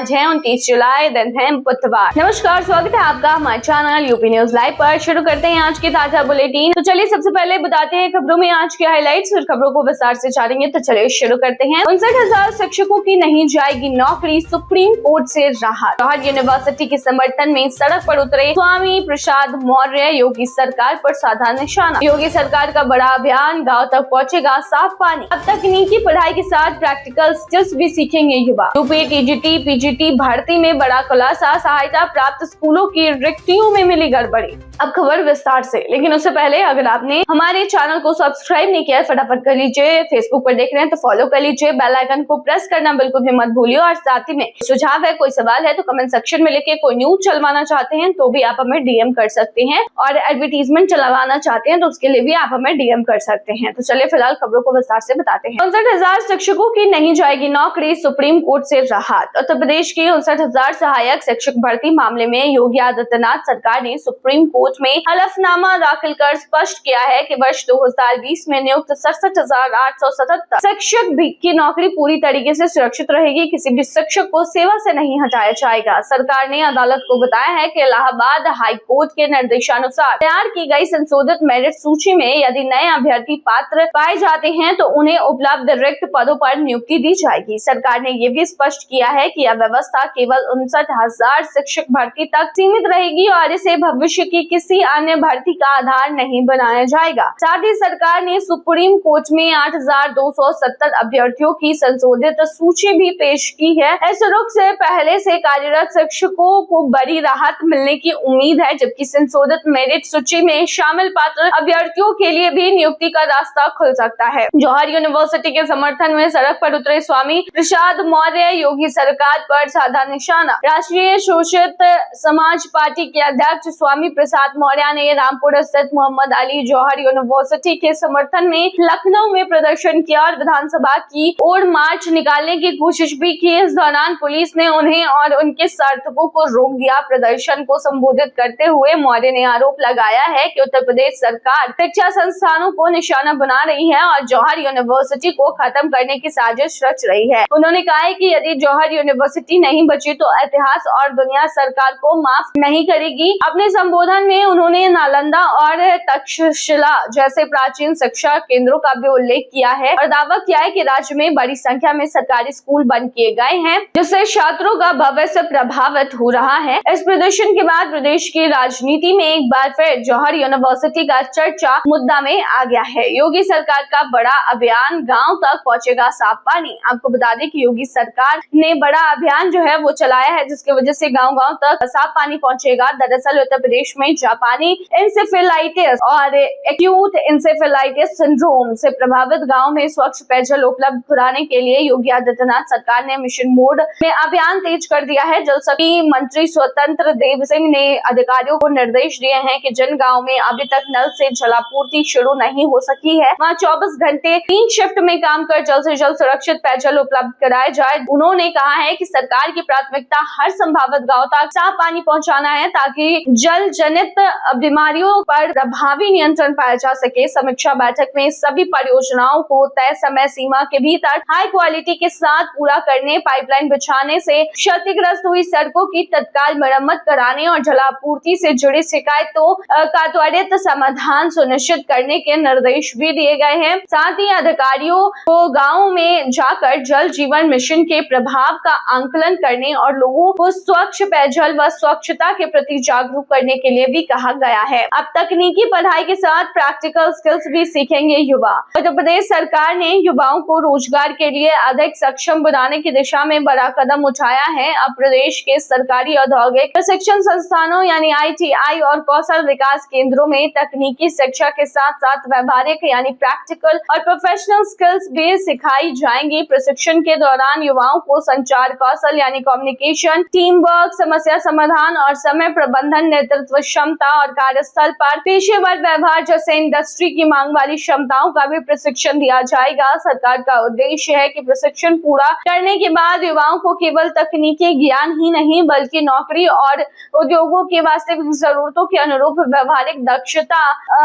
आज है 29 जुलाई, दिन है बुधवार। नमस्कार, स्वागत है आपका हमारे चैनल यूपी न्यूज लाइव पर। शुरू करते हैं आज की ताजा बुलेटिन। तो चलिए सबसे पहले बताते हैं खबरों में आज के हाइलाइट्स, फिर खबरों को विस्तार से जानेंगे। तो चलिए शुरू करते हैं। 59,000 शिक्षकों की नहीं जाएगी नौकरी, सुप्रीम कोर्ट से राहत। जौहर यूनिवर्सिटी के समर्थन में सड़क पर उतरे स्वामी प्रसाद मौर्य, योगी सरकार पर साधा निशाना। योगी सरकार का बड़ा अभियान, गाँव तक पहुँचेगा साफ पानी। अब तकनीकी पढ़ाई के साथ प्रैक्टिकल स्किल्स भी सीखेंगे युवा। यूपी टीजीटी पीजीटी भर्ती में बड़ा खुलासा, सहायता प्राप्त स्कूलों की रिक्तियों में मिली गड़बड़ी। अब खबर विस्तार से, लेकिन उससे पहले अगर आपने हमारे चैनल को सब्सक्राइब नहीं किया है फटाफट कर लीजिए। फेसबुक पर देख रहे हैं तो फॉलो कर लीजिए, बेल आइकन को प्रेस करना बिल्कुल भी मत भूलिए। और साथ ही में सुझाव है, कोई सवाल है तो कमेंट सेक्शन में लिखे। कोई न्यूज चलवाना चाहते हैं तो भी आप हमें डीएम कर सकते हैं, और एडवर्टीजमेंट चलवाना चाहते हैं तो उसके लिए भी आप हमें डीएम कर सकते हैं। तो चलिए फिलहाल खबरों को विस्तार से बताते हैं। 59,000 शिक्षकों की नहीं जाएगी नौकरी, सुप्रीम कोर्ट से राहत। उत्तर प्रदेश की 59,000 सहायक शिक्षक भर्ती मामले में योगी आदित्यनाथ सरकार ने सुप्रीम कोर्ट में हलफनामा दाखिल कर स्पष्ट किया है कि वर्ष 2020 में नियुक्त 67,877 शिक्षक की नौकरी पूरी तरीके से सुरक्षित रहेगी। किसी भी शिक्षक को सेवा से नहीं हटाया जाएगा। सरकार ने अदालत को बताया है कि इलाहाबाद हाई कोर्ट के निर्देशानुसार तैयार की गई संशोधित मेरिट सूची में यदि नए अभ्यर्थी पात्र पाए जाते हैं तो उन्हें उपलब्ध रिक्त पदों पर नियुक्ति दी जाएगी। सरकार ने ये भी स्पष्ट किया है कि यह व्यवस्था केवल 59,000 शिक्षक भर्ती तक सीमित रहेगी और इसे भविष्य की किसी अन्य भर्ती का आधार नहीं बनाया जाएगा। साथ ही सरकार ने सुप्रीम कोर्ट में 8,270 अभ्यर्थियों की संशोधित सूची भी पेश की है। इस रुख से पहले से कार्यरत शिक्षकों को बड़ी राहत मिलने की उम्मीद है, जबकि संशोधित मेरिट सूची में शामिल पात्र अभ्यर्थियों के लिए भी नियुक्ति का रास्ता खुल सकता है। जौहर यूनिवर्सिटी के समर्थन में सड़क पर उतरे स्वामी प्रसाद मौर्य, योगी सरकार पर साधा निशाना। राष्ट्रीय शोषित समाज पार्टी के अध्यक्ष स्वामी प्रसाद मौर्य ने रामपुर स्थित मोहम्मद अली जौहर यूनिवर्सिटी के समर्थन में लखनऊ में प्रदर्शन किया और विधानसभा की ओर मार्च निकालने की कोशिश भी की। इस दौरान पुलिस ने उन्हें और उनके समर्थकों को रोक दिया। प्रदर्शन को संबोधित करते हुए मौर्य ने आरोप लगाया है कि उत्तर प्रदेश सरकार शिक्षा संस्थानों को निशाना बना रही है और जौहर यूनिवर्सिटी को खत्म करने की साजिश रच रही है। उन्होंने कहा है कि यदि जौहर यूनिवर्सिटी नहीं बची तो इतिहास और दुनिया सरकार को माफ नहीं करेगी। अपने संबोधन में उन्होंने नालंदा और तक्षशिला जैसे प्राचीन शिक्षा केंद्रों का भी उल्लेख किया है और दावा किया है कि राज्य में बड़ी संख्या में सरकारी स्कूल बंद किए गए हैं, जिससे छात्रों का भविष्य प्रभावित हो रहा है। इस प्रदर्शन के बाद प्रदेश की राजनीति में एक बार फिर जौहर यूनिवर्सिटी का चर्चा मुद्दा में आ गया है। योगी सरकार का बड़ा अभियान, गाँव तक पहुँचेगा साफ पानी। आपको बता दें कि योगी सरकार ने बड़ा अभियान जो है वो चलाया है, जिसकी वजह से गांव-गांव तक साफ पानी पहुंचेगा। दरअसल उत्तर प्रदेश में जापानी इंसेफेलाइटिस और एक्यूट इंसेफेलाइटिस सिंड्रोम से प्रभावित गांव में स्वच्छ पेयजल उपलब्ध कराने के लिए योगी आदित्यनाथ सरकार ने मिशन मोड में अभियान तेज कर दिया है। जल शक्ति मंत्री स्वतंत्र देव सिंह ने अधिकारियों को निर्देश दिए हैं कि जिन गाँव में अभी तक नल से जलापूर्ति शुरू नहीं हो सकी है, वहाँ 24 घंटे 3 शिफ्ट में काम कर जल्द से जल्द सुरक्षित पेयजल उपलब्ध कराया जाए। उन्होंने कहा है कि सरकार की प्राथमिकता हर संभावित गांव तक साफ पानी पहुंचाना है, ताकि जल जनित बीमारियों पर प्रभावी नियंत्रण पाया जा सके। समीक्षा बैठक में सभी परियोजनाओं को तय समय सीमा के भीतर हाई क्वालिटी के साथ पूरा करने, पाइपलाइन बिछाने से क्षतिग्रस्त हुई सड़कों की तत्काल मरम्मत कराने और जलापूर्ति से जुड़ी शिकायतों का त्वरित समाधान सुनिश्चित करने के निर्देश भी दिए गए हैं। साथ ही अधिकारियों को गाँव में जाकर जल जीवन मिशन के प्रभाव का आंकलन करने और लोगों को स्वच्छ पेयजल व स्वच्छता के प्रति जागरूक करने के लिए भी कहा गया है। अब तकनीकी पढ़ाई के साथ प्रैक्टिकल स्किल्स भी सीखेंगे युवा। उत्तर प्रदेश सरकार ने युवाओं को रोजगार के लिए अधिक सक्षम बनाने की दिशा में बड़ा कदम उठाया है। अब प्रदेश के सरकारी औद्योगिक प्रशिक्षण संस्थानों यानी ITI और कौशल विकास केंद्रों में तकनीकी शिक्षा के साथ साथ व्यवहारिक यानी प्रैक्टिकल और प्रोफेशनल स्किल्स भी सिखाई जाएंगी। प्रशिक्षण के दौरान युवाओं को संचार कौशल यानी कम्युनिकेशन, टीम वर्क, समस्या समाधान और समय प्रबंधन, नेतृत्व क्षमता और कार्यस्थल पर पेशेवर व्यवहार जैसे इंडस्ट्री की मांग वाली क्षमताओं का भी प्रशिक्षण दिया जाएगा। सरकार का उद्देश्य है कि प्रशिक्षण पूरा करने के बाद युवाओं को केवल तकनीकी ज्ञान ही नहीं बल्कि नौकरी और उद्योगों की वास्तविक जरूरतों के अनुरूप व्यवहारिक दक्षता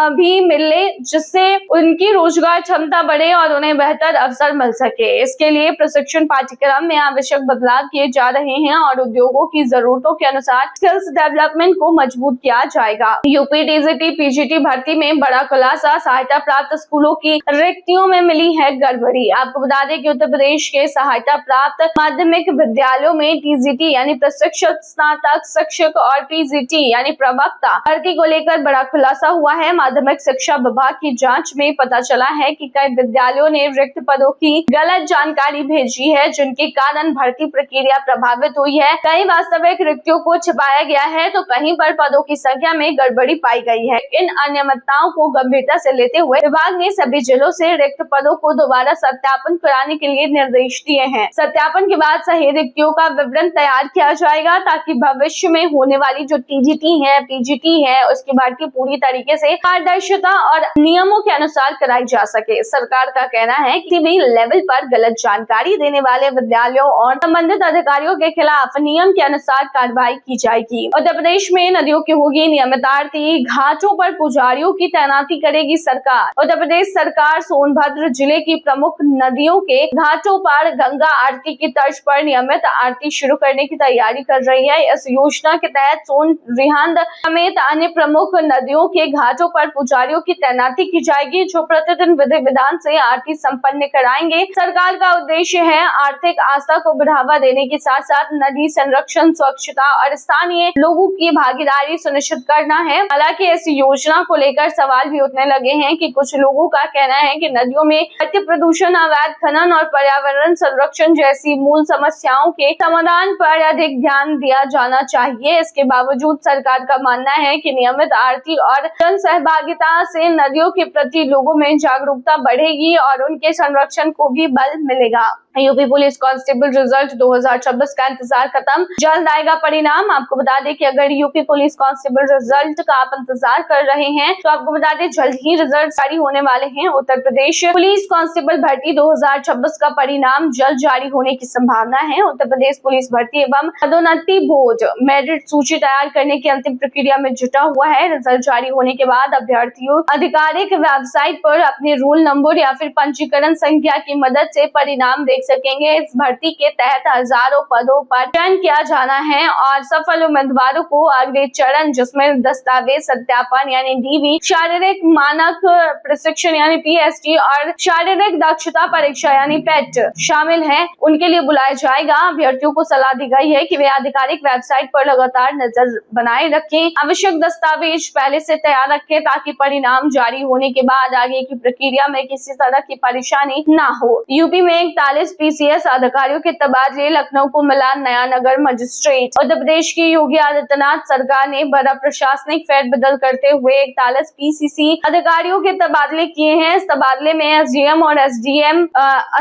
भी मिले, जिससे उनकी रोजगार क्षमता बढ़े और उन्हें बेहतर अवसर मिल सके। इसके लिए प्रशिक्षण पाठ्यक्रम में आवश्यक बदलाव किए जा रहे हैं और उद्योगों की जरूरतों के अनुसार स्किल्स डेवलपमेंट को मजबूत किया जाएगा। यूपी टीजीटी पीजीटी भर्ती में बड़ा खुलासा, सहायता प्राप्त स्कूलों की रिक्तियों में मिली है गड़बड़ी। आपको बता दें कि उत्तर प्रदेश के सहायता प्राप्त माध्यमिक विद्यालयों में टीजीटी यानी प्रशिक्षक, स्नातक शिक्षक और पीजीटी यानी प्रवक्ता भर्ती को लेकर बड़ा खुलासा हुआ है। माध्यमिक शिक्षा विभाग की जांच में पता चला है कि कई विद्यालयों ने रिक्त पदों की गलत जानकारी भेजी है, जिनके कारण भर्ती प्रक्रिया प्रभावित हुई है। कई वास्तविक रिक्तियों को छिपाया गया है तो कहीं पर पदों की संख्या में गड़बड़ी पाई गई है। इन अनियमितताओं को गंभीरता से लेते हुए विभाग ने सभी जिलों से रिक्त पदों को दोबारा सत्यापन कराने के लिए निर्देश दिए हैं। सत्यापन के बाद सही रिक्तियों का विवरण तैयार किया जाएगा ताकि भविष्य में होने वाली जो टीजीटी है, पीजीटी है, उसकी भर्ती पूरी तरीके से पारदर्शिता और नियमों के अनुसार कराई जा सके। सरकार का कहना है कि किसी भी लेवल पर गलत जानकारी देने वाले विद्यालयों और संबंधित अधिकारियों के खिलाफ नियम के अनुसार कार्रवाई की जाएगी। उत्तर प्रदेश में नदियों की होगी नियमित आरती, घाटों पर पुजारियों की तैनाती करेगी सरकार। उत्तर प्रदेश सरकार सोनभद्र जिले की प्रमुख नदियों के घाटों पर गंगा आरती की तर्ज पर नियमित आरती शुरू करने की तैयारी कर रही है। इस योजना के तहत सोन, रिहंद समेत अन्य प्रमुख नदियों के घाटों पर पुजारियों की तैनाती की जाएगी, जो प्रतिदिन विधि विधान से आरती संपन्न कराएंगे। सरकार का उद्देश्य है आर्थिक आस्था को बढ़ावा देने के साथ साथ नदी संरक्षण, स्वच्छता और स्थानीय लोगों की भागीदारी सुनिश्चित करना है। हालांकि इस योजना को लेकर सवाल भी उठने लगे हैं कि कुछ लोगों का कहना है कि नदियों में बढ़ते प्रदूषण, अवैध खनन और पर्यावरण संरक्षण जैसी मूल समस्याओं के समाधान पर अधिक ध्यान दिया जाना चाहिए। इसके बावजूद सरकार का मानना है कि नियमित आरती और जन सहभागिता से नदियों के प्रति लोगों में जागरूकता बढ़ेगी और उनके संरक्षण को भी बल मिलेगा। यूपी पुलिस कांस्टेबल रिजल्ट 2026 का इंतजार खत्म, जल्द आएगा परिणाम। आपको बता दें कि अगर यूपी पुलिस कांस्टेबल रिजल्ट का आप इंतजार कर रहे हैं तो आपको बता दें जल्द ही रिजल्ट जारी होने वाले हैं। उत्तर प्रदेश पुलिस कांस्टेबल भर्ती 2026 का परिणाम जल्द जारी होने की संभावना है। उत्तर प्रदेश पुलिस भर्ती एवं पदोन्नति बोर्ड मेरिट सूची तैयार करने की अंतिम प्रक्रिया में जुटा हुआ है। रिजल्ट जारी होने के बाद अभ्यर्थियों आधिकारिक वेबसाइट पर अपने रोल नंबर या फिर पंजीकरण संख्या की मदद से परिणाम देख सकेंगे। इस भर्ती के तहत हजारों पदों पर चयन किया जाना है और सफल उम्मीदवारों को अगले चरण, जिसमें दस्तावेज सत्यापन यानी डीवी, शारीरिक मानक प्रशिक्षण यानी पीएसटी और शारीरिक दक्षता परीक्षा यानी पेट शामिल है, उनके लिए बुलाया जाएगा। अभ्यर्थियों को सलाह दी गई है कि वे आधिकारिक वेबसाइट पर लगातार नजर बनाए रखें, आवश्यक दस्तावेज पहले से तैयार रखें ताकि परिणाम जारी होने के बाद आगे की प्रक्रिया में किसी तरह की परेशानी न हो। यूपी में 41 पीसीएस अधिकारियों के तबादले, लखनऊ को मिला नया नगर मजिस्ट्रेट। उत्तर प्रदेश की योगी आदित्यनाथ सरकार ने बड़ा प्रशासनिक फेरबदल करते हुए 41 पीसीसी अधिकारियों के तबादले किए हैं। इस तबादले में एसडीएम और एसडीएम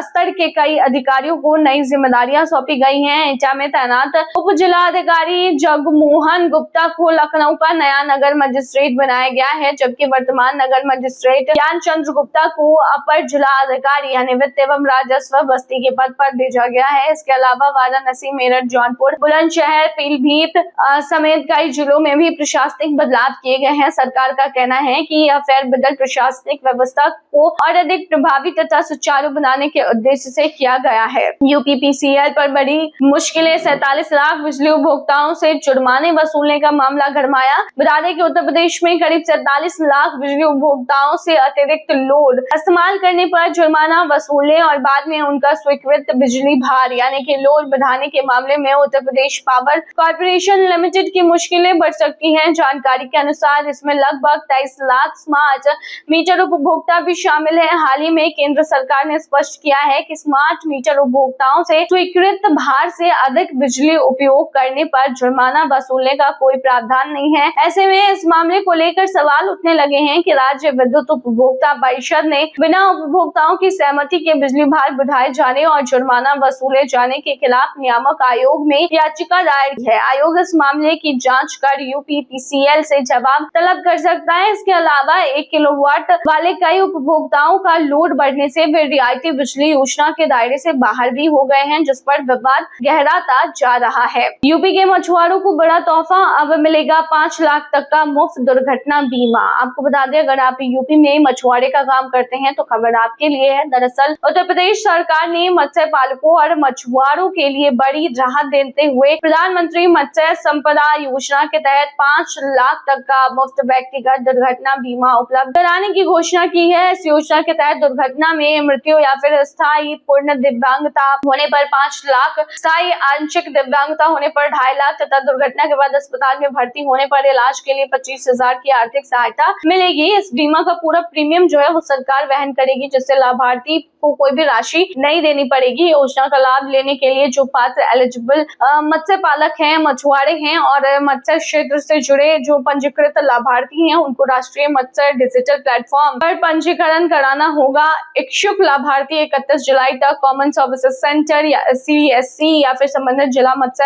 स्तर के कई अधिकारियों को नई जिम्मेदारियां सौंपी गई हैं। एटा में तैनात उप जिला अधिकारी जगमोहन गुप्ता को लखनऊ का नया नगर मजिस्ट्रेट बनाया गया है, जबकि वर्तमान नगर मजिस्ट्रेट ज्ञान चंद्र गुप्ता को अपर जिला अधिकारी यानी वित्त एवं राजस्व बस्ती के पद पर भेजा गया है। इसके अलावा वाराणसी, मेरठ, जौनपुर, बुलंदशहर, पीलीभीत समेत कई जिलों में भी प्रशासनिक बदलाव किए गए हैं। सरकार का कहना है कि यह फेरबदल प्रशासनिक व्यवस्था को और अधिक प्रभावी तथा सुचारू बनाने के उद्देश्य से किया गया है। यूपीपीसीएल पर बड़ी मुश्किलें, 47 लाख बिजली उपभोक्ताओं से जुर्माने वसूलने का मामला गरमाया। बता दें कि उत्तर प्रदेश में करीब 47 लाख बिजली उपभोक्ताओं से अतिरिक्त लोड इस्तेमाल करने पर जुर्माना वसूलने और बाद में उनका स्वीकृत बिजली भार यानी कि लोड बढ़ाने के मामले में Uttar Pradesh power corporation limited की मुश्किलें बढ़ सकती हैं। जानकारी के अनुसार इसमें लगभग 23 लाख स्मार्ट मीटर उपभोक्ता भी शामिल है। हाल ही में केंद्र सरकार ने स्पष्ट किया है कि स्मार्ट मीटर उपभोक्ताओं से स्वीकृत भार से अधिक बिजली उपयोग करने पर जुर्माना वसूलने का कोई प्रावधान नहीं है। ऐसे में इस मामले को लेकर सवाल उठने लगे हैं कि राज्य विद्युत उपभोक्ता परिषद ने बिना उपभोक्ताओं की सहमति के बिजली भार बढ़ाए जाने और जुर्माना वसूले जाने के खिलाफ नियामक आयोग में याचिका दायर की है। आयोग इस मामले की जांच कर यूपीपीसीएल से जवाब तलब कर सकता है। इसके अलावा 1 किलोवाट वाले कई उपभोक्ताओं का लोड बढ़ने से वे रियायती बिजली योजना के दायरे से बाहर भी हो गए हैं, जिस पर विवाद गहराता जा रहा है। यूपी के मछुआरों को बड़ा तोहफा, अब मिलेगा 5 लाख तक का मुफ्त दुर्घटना बीमा। आपको बता दें अगर आप यूपी में मछुआरे का काम करते हैं तो खबर आपके लिए है। दरअसल उत्तर प्रदेश सरकार ने मत्स्य पालकों और मछुआरों किसानों के लिए बड़ी राहत देते हुए प्रधानमंत्री मत्स्य संपदा योजना के तहत 5 लाख तक का मुफ्त व्यक्तिगत दुर्घटना बीमा उपलब्ध कराने की घोषणा की है। इस योजना के तहत दुर्घटना में मृत्यु या फिर स्थायी पूर्ण दिव्यांगता होने पर 5 लाख, स्थायी आंशिक दिव्यांगता होने पर 2.5 लाख तथा दुर्घटना के बाद अस्पताल में भर्ती होने पर इलाज के लिए 25,000 की आर्थिक सहायता मिलेगी। इस बीमा का पूरा प्रीमियम जो है वो सरकार वहन करेगी, जिससे लाभार्थी को कोई भी राशि नहीं देनी पड़ेगी। योजना का लाभ लेने के लिए जो पात्र एलिजिबल मत्स्य पालक हैं, मछुआरे हैं और मत्स्य क्षेत्र से जुड़े जो पंजीकृत लाभार्थी हैं, उनको राष्ट्रीय मत्स्य डिजिटल प्लेटफॉर्म पर पंजीकरण कराना होगा। इच्छुक लाभार्थी 31 जुलाई तक कॉमन सर्विसेज सेंटर या CSC या फिर संबंधित जिला मत्स्य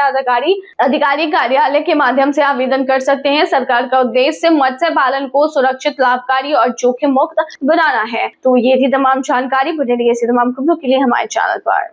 अधिकारी कार्यालय के माध्यम से आवेदन कर सकते हैं। सरकार का उद्देश्य मत्स्य पालन को सुरक्षित, लाभकारी और जोखिम मुक्त बनाना है। तो ये थी तमाम जानकारी। बने रहिए ऐसी तमाम खबरों के लिए हमारे चैनल पर।